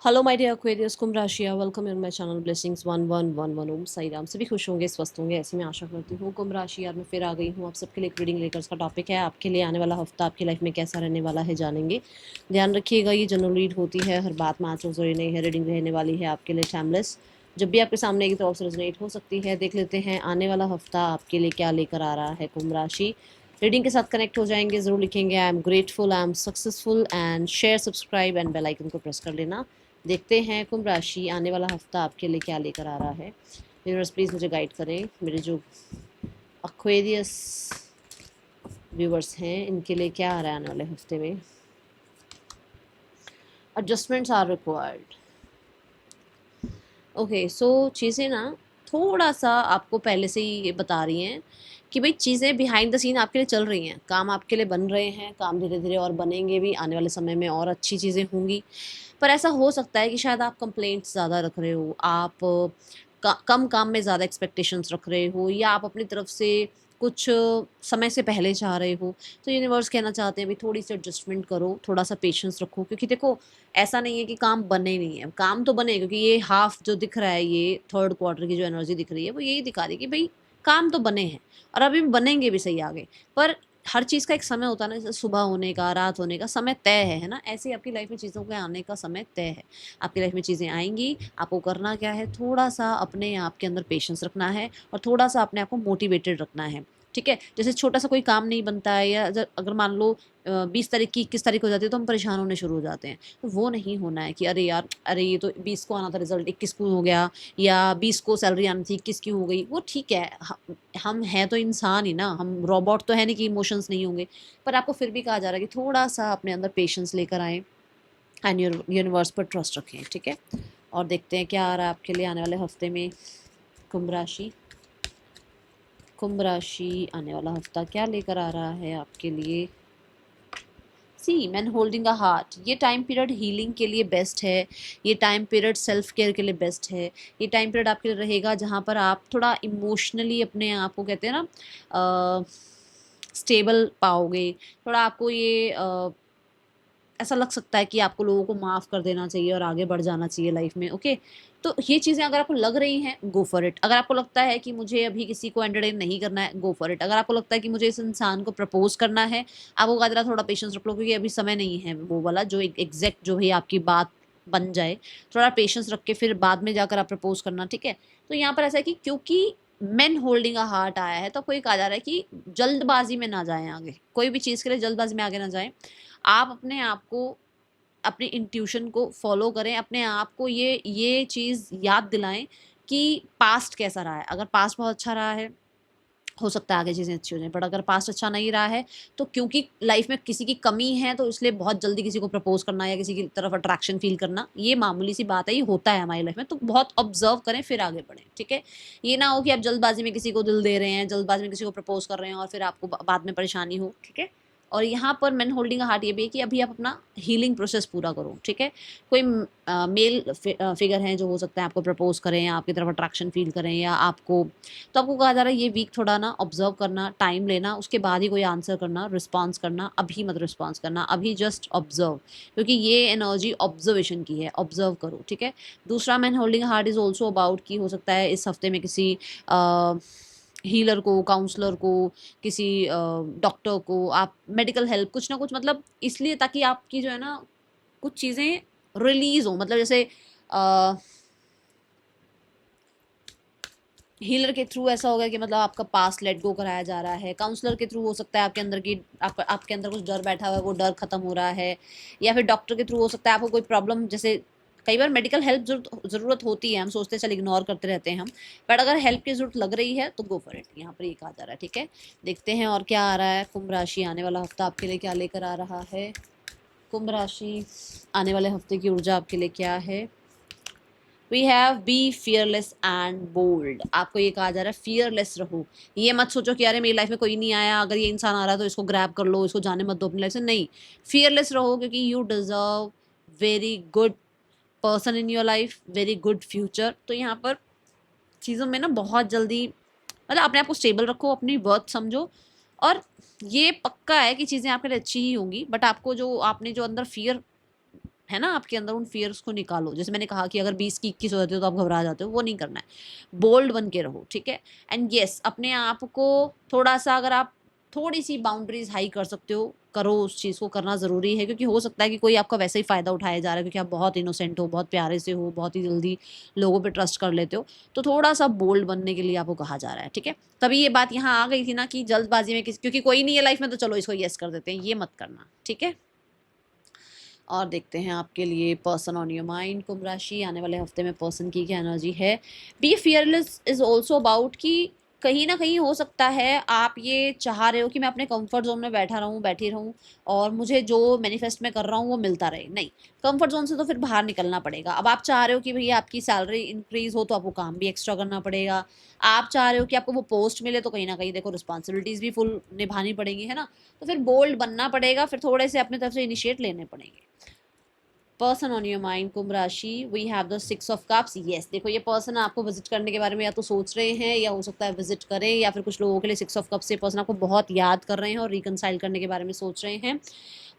Hello my dear Aquarius, कुंभ राशि, welcome in my channel blessings 1111 ओम साई राम। सभी खुश होंगे, स्वस्थ होंगे, ऐसे मैं आशा करती हूँ। कुंभ राशि यार, मैं फिर आ गई हूँ आप सबके लिए एक रीडिंग लेकर। इसका टॉपिक है आपके लिए आने वाला हफ्ता आपकी लाइफ में कैसा रहने वाला है, जानेंगे। ध्यान रखिएगा, ये जनरल रीड होती है, हर बात में आंसर जरूरी नहीं है। रीडिंग रहने वाली है आपके लिए टाइमलेस, जब भी आपके सामने एक तरफ से रेजोनेट हो सकती है। देख लेते हैं आने वाला हफ्ता आपके लिए क्या लेकर आ रहा है कुंभ राशि। रीडिंग के साथ कनेक्ट हो जाएंगे, जरूर लिखेंगे I am grateful, I am successful and share, subscribe and bell icon को प्रेस कर लेना। देखते हैं कुंभ राशि आने वाला हफ्ता आपके लिए क्या लेकर आ रहा है। यूनिवर्स प्लीज़ मुझे गाइड करें। मेरे जो एक्वेरियस व्यूवर्स हैं इनके लिए क्या आ रहा है आने वाले हफ्ते में। Adjustments are required. Okay, so चीज़ें ना थोड़ा सा आपको पहले से ही ये बता रही हैं कि भाई चीज़ें बिहाइंड द सीन आपके लिए चल रही हैं, काम आपके लिए बन रहे हैं, काम धीरे धीरे और बनेंगे भी आने वाले समय में, और अच्छी चीज़ें होंगी। पर ऐसा हो सकता है कि शायद आप कंप्लेंट्स ज़्यादा रख रहे हो, आप कम काम में ज़्यादा एक्सपेक्टेशंस रख रहे हो, या आप अपनी तरफ से कुछ समय से पहले चाह रहे हो। तो यूनिवर्स कहना चाहते हैं भाई थोड़ी सी एडजस्टमेंट करो, थोड़ा सा पेशेंस रखो, क्योंकि देखो ऐसा नहीं है कि काम बने नहीं है, काम तो बने, क्योंकि ये हाफ जो दिख रहा है, ये थर्ड क्वार्टर की जो एनर्जी दिख रही है वो यही दिखा रही है कि भाई काम तो बने हैं और अभी भी बनेंगे भी सही आगे। पर हर चीज़ का एक समय होता है ना, जैसे सुबह होने का, रात होने का समय तय है ना, ऐसे ही आपकी लाइफ में चीज़ों के आने का समय तय है। आपकी लाइफ में चीज़ें आएंगी, आपको करना क्या है, थोड़ा सा अपने आप के अंदर पेशेंस रखना है और थोड़ा सा अपने आप को मोटिवेटेड रखना है। ठीक है, जैसे छोटा सा कोई काम नहीं बनता है, या अगर मान लो 20 तारीख की 21 तारीख हो जाती है तो हम परेशान होने शुरू हो जाते हैं। तो वो नहीं होना है कि अरे यार, अरे ये तो 20 को आना था रिजल्ट, 21 को हो गया, या 20 को सैलरी आनी थी 21 की हो गई। वो ठीक है, हम हैं तो इंसान ही ना, हम रोबोट तो है नहीं कि इमोशंस नहीं होंगे। पर आपको फिर भी कहा जा रहा है कि थोड़ा सा अपने अंदर पेशेंस लेकर आएँ एंड यूनिवर्स पर ट्रस्ट रखें। ठीक है, और देखते हैं क्या आ रहा है आपके लिए आने वाले हफ्ते में कुंभ राशि। कुंभ राशि आने वाला हफ्ता क्या लेकर आ रहा है आपके लिए। सी मैन होल्डिंग अ हार्ट, ये टाइम पीरियड हीलिंग के लिए बेस्ट है, ये टाइम पीरियड सेल्फ केयर के लिए बेस्ट है। ये टाइम पीरियड आपके लिए रहेगा जहाँ पर आप थोड़ा इमोशनली अपने आप को, कहते हैं ना, स्टेबल पाओगे। थोड़ा आपको ये ऐसा लग सकता है कि आपको लोगों को माफ़ कर देना चाहिए और आगे बढ़ जाना चाहिए लाइफ में। ओके, तो ये चीज़ें अगर आपको लग रही हैं, गो फॉर इट। अगर आपको लगता है कि मुझे अभी किसी को एंटरटेन नहीं करना है, गो फॉर इट। अगर आपको लगता है कि मुझे इस इंसान को प्रपोज करना है, आपको कहा जा रहा है थोड़ा पेशेंस रख लो, क्योंकि अभी समय नहीं है वो वाला जो एग्जैक्ट जो है आपकी बात बन जाए। थोड़ा पेशेंस रख के फिर बाद में जाकर आप प्रपोज करना। ठीक है, तो यहाँ पर ऐसा है कि क्योंकि मेन होल्डिंग अ हार्ट आया है, तो आपको ये कहा जा रहा है कि जल्दबाजी में ना जाएं आगे, कोई भी चीज़ के लिए जल्दबाजी में आगे ना जाएं। आप अपने आप को, अपनी इंट्यूशन को फॉलो करें, अपने आप को ये चीज़ याद दिलाएं कि पास्ट कैसा रहा है। अगर पास्ट बहुत अच्छा रहा है, हो सकता है आगे चीज़ें अच्छी हो जाएं, बट अगर पास्ट अच्छा नहीं रहा है, तो क्योंकि लाइफ में किसी की कमी है तो इसलिए बहुत जल्दी किसी को प्रपोज करना या किसी की तरफ अट्रैक्शन फील करना, ये मामूली सी बात है, ये होता है हमारी लाइफ में। तो बहुत ऑब्जर्व करें फिर आगे बढ़ें। ठीक है, ये ना हो कि आप जल्दबाजी में किसी को दिल दे रहे हैं, जल्दबाजी में किसी को प्रपोज कर रहे हैं और फिर आपको बाद में परेशानी हो। ठीक है, और यहाँ पर मैन होल्डिंग हार्ट ये भी है कि अभी आप अपना हीलिंग प्रोसेस पूरा करो। ठीक है, कोई मेल फिगर हैं जो हो सकता है आपको प्रपोज करें, या आपकी तरफ अट्रैक्शन फील करें, या आपको, तो आपको कहा जा रहा है ये वीक थोड़ा ना ऑब्जर्व करना, टाइम लेना, उसके बाद ही कोई आंसर करना, रिस्पॉन्स करना। अभी मत रिस्पॉन्स करना, अभी जस्ट ऑब्जर्व, क्योंकि ये एनर्जी ऑब्जर्वेशन की है, ऑब्जर्व करो। ठीक है, दूसरा man holding heart is also about कि हो सकता है इस हफ्ते में किसी हीलर को, काउंसलर को, किसी डॉक्टर को आप मेडिकल हेल्प कुछ ना कुछ, मतलब इसलिए ताकि आपकी जो है ना कुछ चीज़ें रिलीज हो। मतलब जैसे हीलर के थ्रू ऐसा होगा कि मतलब आपका पास्ट लेट गो कराया जा रहा है। काउंसलर के थ्रू हो सकता है आपके अंदर की, आपके अंदर कुछ डर बैठा हुआ है, वो डर खत्म हो रहा है। या फिर डॉक्टर के थ्रू हो सकता है आपको कोई प्रॉब्लम, जैसे कई बार मेडिकल हेल्प ज़रूरत होती है, हम सोचते हैं चल इग्नोर करते रहते हैं हम, बट अगर हेल्प की ज़रूरत लग रही है तो गो फॉर इट, यहाँ पर ये कहा जा रहा है। ठीक है, देखते हैं और क्या आ रहा है कुंभ राशि आने वाला हफ्ता आपके लिए क्या लेकर आ रहा है। कुंभ राशि आने वाले हफ्ते की ऊर्जा आपके लिए क्या है। We have be fearless and bold. आपको ये कहा जा रहा है फियरलेस रहो। ये मत सोचो कि अरे मेरी लाइफ में कोई नहीं आया, अगर ये इंसान आ रहा है तो इसको ग्रैब कर लो, इसको जाने मत दो अपनी लाइफ से। नहीं, फियरलेस रहो, क्योंकि you deserve very good person in your life, very good future. तो यहाँ पर चीज़ों में ना बहुत जल्दी, मतलब अपने आप को स्टेबल रखो, अपनी वर्थ समझो, और ये पक्का है कि चीज़ें आपके लिए अच्छी ही होंगी। बट आपको जो, आपने जो अंदर फियर है ना, आपके अंदर उन फियर्स को निकालो। जैसे मैंने कहा कि अगर 20 की 21 हो जाती हो तो आप घबरा जाते हो, वो नहीं करना है, बोल्ड बन के रहो, ठीक है। एंड येस, अपने आप को थोड़ा सा, अगर आप थोड़ी सी बाउंड्रीज हाई कर सकते हो, करो, उस चीज़ को करना ज़रूरी है, क्योंकि हो सकता है कि कोई आपका वैसे ही फ़ायदा उठाया जा रहा है, क्योंकि आप बहुत इनोसेंट हो, बहुत प्यारे से हो, बहुत ही जल्दी लोगों पे ट्रस्ट कर लेते हो, तो थोड़ा सा बोल्ड बनने के लिए आपको कहा जा रहा है, ठीक है। तभी ये बात यहाँ आ गई थी ना कि जल्दबाजी में क्योंकि कोई नहीं है लाइफ में तो चलो इसको येस कर देते हैं, ये मत करना, ठीक है। और देखते हैं आपके लिए person on your mind, Kumbh राशि, आने वाले हफ्ते में पर्सन की क्या एनर्जी है। Be fearless is also about कि कहीं ना कहीं हो सकता है आप ये चाह रहे हो कि मैं अपने कंफर्ट जोन में बैठा रहूं, बैठी रहूं, और मुझे जो मैनिफेस्ट मैं कर रहा हूं वो मिलता रहे। नहीं, कंफर्ट जोन से तो फिर बाहर निकलना पड़ेगा। अब आप चाह रहे हो कि भैया आपकी सैलरी इंक्रीज हो तो आपको काम भी एक्स्ट्रा करना पड़ेगा। आप चाह रहे हो कि आपको वो पोस्ट मिले तो कहीं ना कहीं देखो रिस्पॉन्सिबिलिटीज भी फुल निभानी पड़ेगी, है ना। तो फिर बोल्ड बनना पड़ेगा, फिर थोड़े से अपनी तरफ से इनिशिएट लेने पड़ेंगे। Person on your mind, Kumbh राशि, we have the 6 of cups. Yes, देखो ये पर्सन आपको विजिट करने के बारे में या तो सोच रहे हैं, या हो सकता है विजिट करें, या फिर कुछ लोगों के लिए 6 ऑफ कप्स से पर्सन आपको बहुत याद कर रहे हैं और रिकनसाइल करने के बारे में सोच रहे हैं।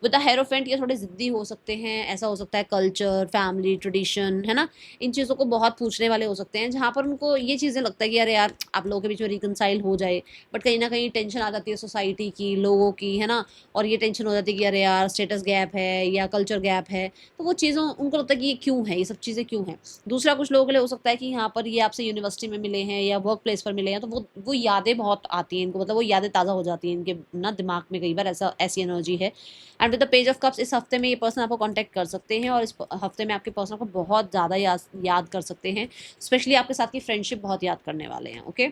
विद द हेरोफेंट, ये थोड़े जिद्दी हो सकते हैं, ऐसा हो सकता है कल्चर, फैमिली, ट्रेडिशन, है ना, इन चीज़ों को बहुत पूछने वाले हो सकते हैं, जहाँ पर उनको ये चीज़ें लगता है कि अरे यार आप लोगों के बीच में रिकनसाइल हो जाए, बट कहीं ना कहीं टेंशन आ जाती है सोसाइटी की, लोगों की, है ना, और ये टेंशन हो जाती है कि अरे यार स्टेटस गैप है या कल्चर गैप है, तो वो चीज़ों उनको लगता है कि ये क्यों है, ये सब चीज़ें क्यों हैं। दूसरा, कुछ लोगों के लिए हो सकता है कि यहाँ पर ये आपसे यूनिवर्सिटी में मिले हैं या वर्क प्लेस पर मिले हैं, तो वो यादें बहुत आती हैं इनको, मतलब वो यादें ताज़ा हो जाती हैं इनके ना दिमाग में, कई बार ऐसा ऐसी एनर्जी है। And with the page of cups, इस हफ्ते में ये पर्सन आपको कांटेक्ट कर सकते हैं और इस हफ्ते में आपके पर्सन को बहुत ज़्यादा याद कर सकते हैं, स्पेशली आपके साथ की फ्रेंडशिप बहुत याद करने वाले हैं। ओके,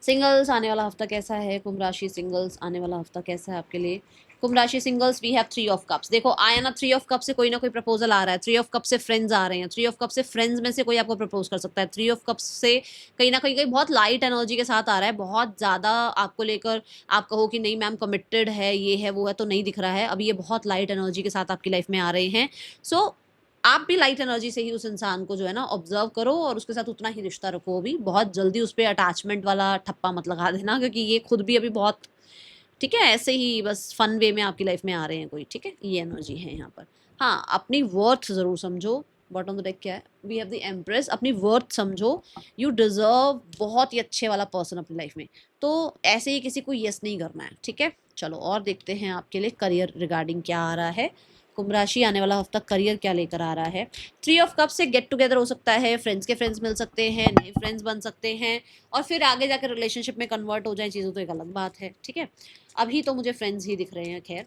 सिंगल्स, आने वाला हफ्ता कैसा है कुंभ राशि सिंगल्स, आने वाला हफ्ता कैसा है आपके लिए। कुंभ राशि singles, we have 3 of cups. देखो आया ना, 3 ऑफ कप से कोई ना कोई प्रपोजल आ रहा है, 3 ऑफ कप से फ्रेंड्स आ रहे हैं, 3 ऑफ कप से फ्रेंड्स में से कोई आपको प्रपोज कर सकता है, 3 ऑफ कप्स से कहीं ना कहीं बहुत लाइट एनर्जी के साथ आ रहा है, बहुत ज़्यादा आपको लेकर आप कहो कि नहीं मैम कमिटेड है, ये है वो है, तो नहीं दिख रहा है। अभी ये बहुत लाइट एनर्जी के साथ आपकी लाइफ में आ रहे हैं। सो आप भी लाइट एनर्जी से ही उस इंसान को जो है ना ऑब्जर्व करो और उसके साथ उतना ही रिश्ता रखो। भी बहुत जल्दी उस पर अटैचमेंट वाला ठप्पा मत लगा देना, क्योंकि ये खुद भी अभी बहुत, ठीक है, ऐसे ही बस फन वे में आपकी लाइफ में आ रहे हैं कोई, ठीक है, ये एनर्जी है यहाँ पर। हाँ, अपनी वर्थ ज़रूर समझो। बॉटम ऑफ द डेक क्या है, वी हैव द एम्प्रेस। अपनी वर्थ समझो, यू डिजर्व बहुत ही अच्छे वाला पर्सन अपनी लाइफ में, तो ऐसे ही किसी को यस नहीं करना है, ठीक है। चलो और देखते हैं आपके लिए करियर रिगार्डिंग क्या आ रहा है। कुंभ राशि, आने वाला हफ्ता करियर क्या लेकर आ रहा है। 3 ऑफ कप से गेट टुगेदर हो सकता है, फ्रेंड्स के फ्रेंड्स मिल सकते हैं, नए फ्रेंड्स बन सकते हैं, और फिर आगे जाकर रिलेशनशिप में कन्वर्ट हो जाए चीज़ों, तो एक अलग बात है, ठीक है। अभी तो मुझे फ्रेंड्स ही दिख रहे हैं, खैर।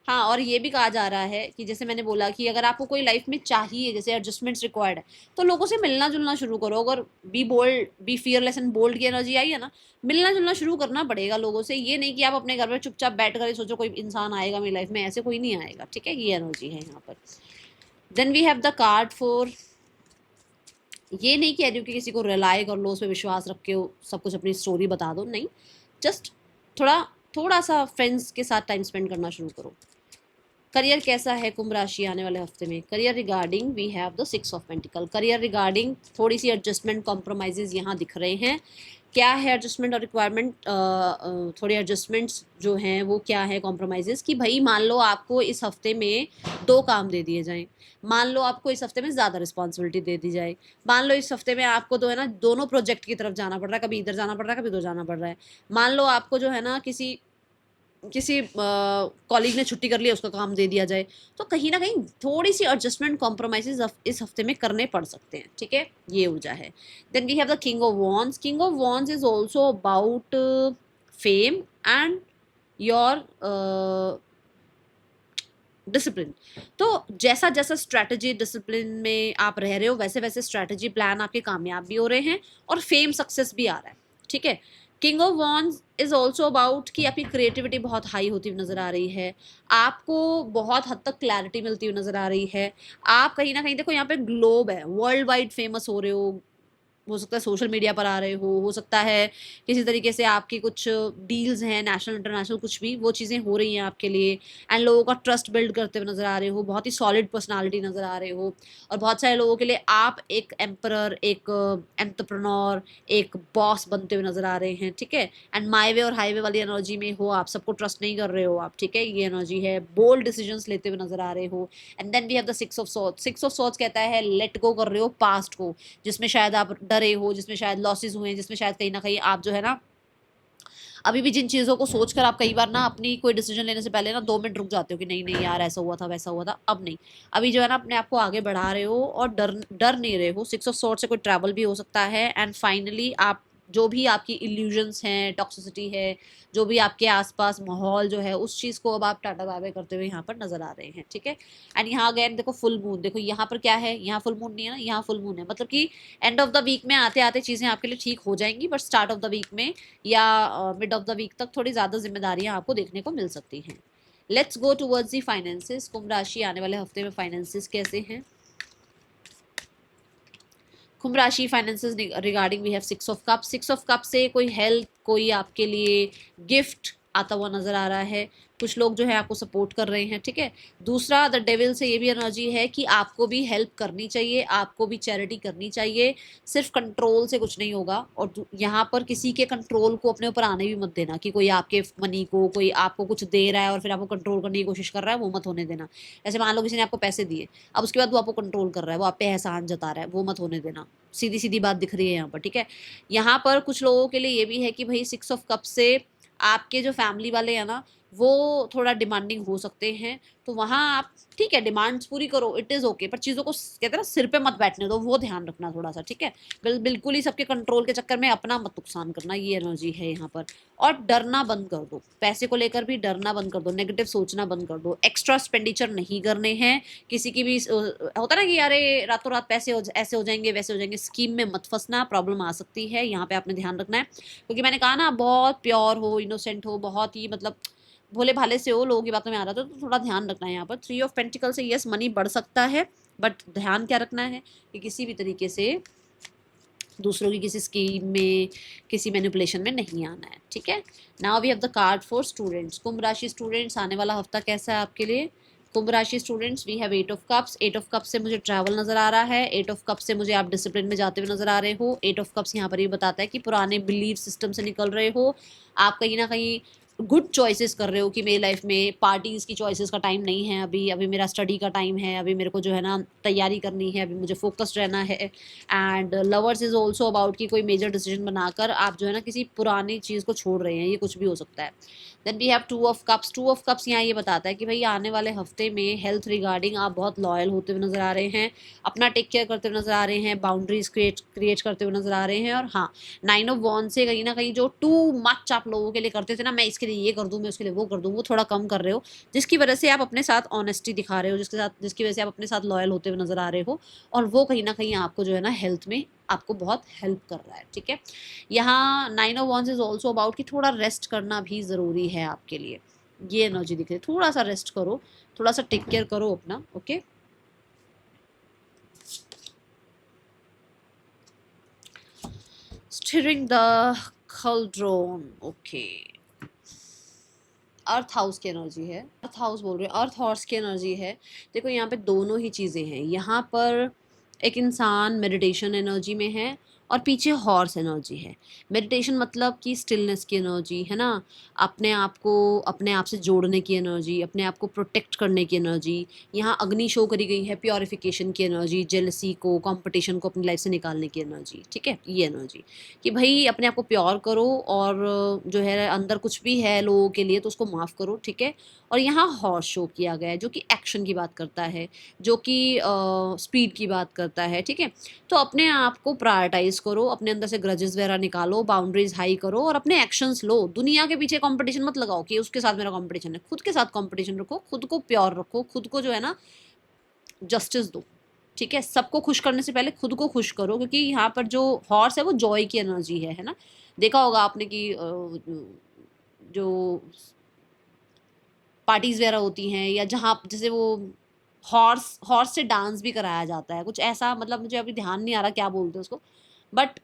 हाँ, और ये भी कहा जा रहा है कि जैसे मैंने बोला कि अगर आपको कोई लाइफ में चाहिए, जैसे एडजस्टमेंट्स रिक्वायर्ड है, तो लोगों से मिलना जुलना शुरू करो। अगर be bold, be fearless and bold की एनर्जी आई है ना, मिलना जुलना शुरू करना पड़ेगा लोगों से। ये नहीं कि आप अपने घर में चुपचाप बैठ कर सोचो कोई इंसान आएगा मेरी लाइफ में, ऐसे कोई नहीं आएगा, ठीक है। ये एनर्जी है यहाँ पर। Then we have the card for, ये नहीं कह रही हूँ कि किसी को रिलाई कर लो, उस पर विश्वास रख के सब कुछ अपनी स्टोरी बता दो, नहीं, जस्ट थोड़ा थोड़ा सा फ्रेंड्स के साथ टाइम स्पेंड करना शुरू करो। करियर कैसा है कुंभ राशि, आने वाले हफ्ते में। Career regarding we have the 6 of pentacle. Career regarding थोड़ी सी एडजस्टमेंट, कॉम्प्रोमाइजेज यहाँ दिख रहे हैं। क्या है एडजस्टमेंट और रिक्वायरमेंट, थोड़ी एडजस्टमेंट्स जो हैं वो क्या है, कॉम्प्रोमाइजेज, कि भाई मान लो आपको इस हफ्ते में 2 काम दे दिए जाएं, मान लो आपको इस हफ्ते में ज़्यादा रिस्पॉन्सिबिलिटी दे दी जाए, मान लो इस हफ्ते में आपको तो है ना दोनों प्रोजेक्ट की तरफ जाना पड़ रहा है, कभी इधर जाना पड़ रहा है, कभी उधर जाना पड़ रहा है, मान लो आपको जो है ना किसी किसी कॉलीग ने छुट्टी कर लिया, उसका काम दे दिया जाए, तो कहीं ना कहीं थोड़ी सी एडजस्टमेंट, कॉम्प्रोमाइजेज इस हफ्ते में करने पड़ सकते हैं, ठीक है। ये ऊर्जा है। Then we have the king of wands. King of wands is also about fame and your discipline. तो जैसा जैसा स्ट्रैटेजी डिसिप्लिन में आप रह रहे हो, वैसे वैसे स्ट्रैटेजी प्लान आपके कामयाब भी हो रहे हैं और फेम सक्सेस भी आ रहा है, ठीक है। King of wands is also about कि आपकी क्रिएटिविटी बहुत हाई होती हुई नजर आ रही है, आपको बहुत हद तक क्लैरिटी मिलती हुई नजर आ रही है। आप कहीं ना कहीं देखो यहाँ पे ग्लोब है, वर्ल्ड वाइड फेमस हो रहे हो, हो सकता है सोशल मीडिया पर आ रहे हो सकता है किसी तरीके से आपकी कुछ डील्स हैं नेशनल इंटरनेशनल कुछ भी, वो चीज़ें हो रही हैं आपके लिए एंड लोगों का ट्रस्ट बिल्ड करते हुए नज़र आ रहे हो, बहुत ही सॉलिड पर्सनालिटी नज़र आ रहे हो और बहुत सारे लोगों के लिए आप एक एम्परर, एक एंटरप्रेन्योर, एक बॉस बनते हुए नज़र आ रहे हैं, ठीक है। एंड माई वे और हाईवे वाली एनर्जी में हो, आप सबको ट्रस्ट नहीं कर रहे हो आप, ठीक है, ये एनर्जी है। बोल्ड डिसीजंस लेते हुए नज़र आ रहे हो and then we have the six of swords. Six of swords कहता है लेट गो कर रहे हो पास्ट को, जिसमें शायद आप डरे हो, जिसमें शायद लॉसेस हुए हैं, जिसमें शायद कहीं ना कहीं आप जो है ना अभी भी जिन चीज़ों को सोचकर आप कई बार ना अपनी कोई डिसीजन लेने से पहले ना 2 मिनट रुक जाते हो कि नहीं नहीं यार ऐसा हुआ था वैसा हुआ था, अब नहीं। अभी जो है ना अपने आप को आगे बढ़ा रहे हो और डर डर नहीं रहे हो। सिक्स ऑफ सॉर्ड से कोई ट्रैवल भी हो सकता है एंड फाइनली आप जो भी आपकी इल्यूजन्स हैं, टॉक्सिसिटी है, जो भी आपके आसपास माहौल जो है, उस चीज़ को अब आप टाटा बाय बाय करते हुए यहाँ पर नजर आ रहे हैं, ठीक है। एंड यहाँ अगेन देखो फुल मून, देखो यहाँ पर क्या है, यहाँ फुल मून नहीं है ना, यहाँ फुल मून है, मतलब कि एंड ऑफ द वीक में आते आते चीज़ें आपके लिए ठीक हो जाएंगी, but start of the week में या मिड ऑफ द वीक तक थोड़ी ज़्यादा जिम्मेदारियां आपको देखने को मिल सकती हैं। Let's go towards the finances. कुंभ राशि आने वाले हफ्ते में फाइनेंसेस कैसे हैं? कुंभ राशि finances regarding we have six of cup. Six of cup से कोई हेल्प, कोई आपके लिए गिफ्ट आता हुआ नजर आ रहा है। कुछ लोग जो है आपको सपोर्ट कर रहे हैं, ठीक है। दूसरा द डेविल से ये भी एनर्जी है कि आपको भी हेल्प करनी चाहिए, आपको भी चैरिटी करनी चाहिए। सिर्फ कंट्रोल से कुछ नहीं होगा और यहाँ पर किसी के कंट्रोल को अपने ऊपर आने भी मत देना कि कोई आपके मनी को, कोई आपको कुछ दे रहा है और फिर आपको कंट्रोल करने की कोशिश कर रहा है, वो मत होने देना। जैसे मान लो किसी ने आपको पैसे दिए, अब उसके बाद वो आपको कंट्रोल कर रहा है, वो आप पे एहसान जता रहा है, वो मत होने देना। सीधी सीधी बात दिख रही है यहाँ पर, ठीक है। यहाँ पर कुछ लोगों के लिए ये भी है कि भाई सिक्स ऑफ कप से आपके जो फैमिली वाले हैं ना वो थोड़ा डिमांडिंग हो सकते हैं, तो वहाँ आप ठीक है डिमांड्स पूरी करो, इट इज़ ओके, पर चीज़ों को कहते हैं ना सिर पे मत बैठने दो, वो ध्यान रखना थोड़ा सा, ठीक है। बिल्कुल ही सबके कंट्रोल के चक्कर में अपना मत नुकसान करना, ये एनर्जी है यहाँ पर। और डरना बंद कर दो, पैसे को लेकर भी डरना बंद कर दो, नेगेटिव सोचना बंद कर दो, एक्स्ट्रा एक्सपेंडिचर नहीं करने हैं। किसी की भी होता ना कि यारे रातों रात पैसे ऐसे हो जाएंगे वैसे हो जाएंगे, स्कीम में मत फंसना, प्रॉब्लम आ सकती है, यहाँ पे आपने ध्यान रखना है। क्योंकि मैंने कहा ना बहुत प्योर हो, इनोसेंट हो, बहुत ही मतलब भोले भाले से हो, लोगों की बातों में आ रहा था, तो थोड़ा ध्यान रखना है यहाँ पर। थ्री ऑफ पेंटिकल से यस मनी बढ़ सकता है, बट ध्यान क्या रखना है कि किसी भी तरीके से दूसरों की किसी स्कीम में, किसी मैनिपुलेशन में नहीं आना है, ठीक है। Now we have the card for students. कुंभ राशि स्टूडेंट्स आने वाला हफ्ता कैसा है आपके लिए? कुंभ राशि students we have eight of cups. Eight of cups से मुझे ट्रैवल नजर आ रहा है, एट ऑफ कप्स से मुझे आप डिसिप्लिन में जाते हुए नजर आ रहे हो। एट ऑफ कप्स यहाँ पर ये बताता है कि पुराने बिलीफ सिस्टम से निकल रहे हो, आप कहीं ना कहीं गुड चॉइसेस कर रहे हो कि मेरी लाइफ में पार्टीज की चॉइसेस का टाइम नहीं है, अभी अभी मेरा स्टडी का टाइम है, अभी मेरे को जो है ना तैयारी करनी है, अभी मुझे फोकस्ड रहना है। And lovers is also about कि कोई मेजर डिसीजन बनाकर आप जो है ना किसी पुरानी चीज़ को छोड़ रहे हैं, ये कुछ भी हो सकता है। Then we have two of cups. Two of cups यहाँ ये बताता है कि भाई आने वाले हफ्ते में हेल्थ रिगार्डिंग आप बहुत लॉयल होते हुए नजर आ रहे हैं, अपना टेक केयर करते हुए नजर आ रहे हैं, बाउंड्रीज क्रिएट करते हुए नजर आ रहे हैं। और हाँ, नाइन ऑफ वॉन्ड से कहीं ना कहीं जो टू मच आप लोगों के लिए करते थे ना, मैं इसके लिए ये कर दूँ, मैं उसके लिए वो कर दूँ, वो थोड़ा कम कर रहे हो, जिसकी वजह से आप अपने साथ ऑनेस्टी दिखा रहे हो, जिसकी वजह से आप अपने साथ लॉयल होते हुए नजर आ रहे हो, और वो कहीं ना कहीं आपको जो है ना हेल्थ में आपको बहुत हेल्प कर रहा है, ठीक है। यहाँ nine of wands is also about कि थोड़ा रेस्ट करना भी ज़रूरी है आपके लिए, ये एनर्जी दिख रही है। थोड़ा सा रेस्ट करो, थोड़ा सा टेक केयर करो अपना, okay. Steering the cauldron, okay. Earth house की एनर्जी है, अर्थ हाउस बोल रहे हैं, अर्थ हॉर्स की एनर्जी है। देखो यहाँ पे दोनों ही चीज़ें हैं, यहाँ पर एक इंसान मेडिटेशन एनर्जी में है और पीछे हॉर्स एनर्जी है। मेडिटेशन मतलब कि स्टिलनेस की एनर्जी है ना, अपने आप को अपने आप से जोड़ने की एनर्जी, अपने आप को प्रोटेक्ट करने की एनर्जी। यहाँ अग्नि शो करी गई है, प्योरिफिकेशन की एनर्जी, जेलसी को, कंपटीशन को अपनी लाइफ से निकालने की एनर्जी, ठीक है। ये एनर्जी कि भाई अपने आप को प्योर करो और जो है अंदर कुछ भी है लोगों के लिए तो उसको माफ़ करो, ठीक है। और यहाँ हॉर्स शो किया गया है जो कि एक्शन की बात करता है, जो कि स्पीड की बात करता है, ठीक है। तो अपने आप को प्रायोरिटाइज करो, अपने अंदर से ग्रजेस वगैरह निकालो, बाउंड्रीज हाई करो और अपने एक्शंस लो। दुनिया के पीछे कंपटीशन मत लगाओ कि उसके साथ मेरा कंपटीशन है, खुद के साथ कंपटीशन रखो, खुद को प्योर रखो, खुद को जो है ना जस्टिस दो, ठीक है। सबको खुश करने से पहले खुद को खुश करो, क्योंकि यहाँ पर जो हॉर्स है वो जॉय की एनर्जी है ना। देखा होगा आपने कि जो पार्टीज वगैरह होती हैं या जहाँ जैसे वो हॉर्स हॉर्स से डांस भी कराया जाता है, कुछ ऐसा, मतलब मुझे अभी ध्यान नहीं आ रहा क्या बोलते हैं उसको, बट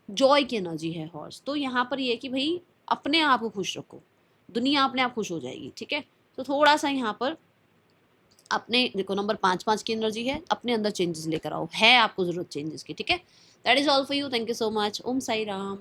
जॉय की एनर्जी है हॉर्स। तो यहाँ पर ये है कि भाई अपने आप को खुश रखो, दुनिया अपने आप खुश हो जाएगी, ठीक है। तो थोड़ा सा यहाँ पर अपने देखो नंबर 5 की एनर्जी है, अपने अंदर चेंजेस लेकर आओ, है आपको जरूरत चेंजेस की, ठीक है। That is all for you, thank you so much, Om Sai Ram.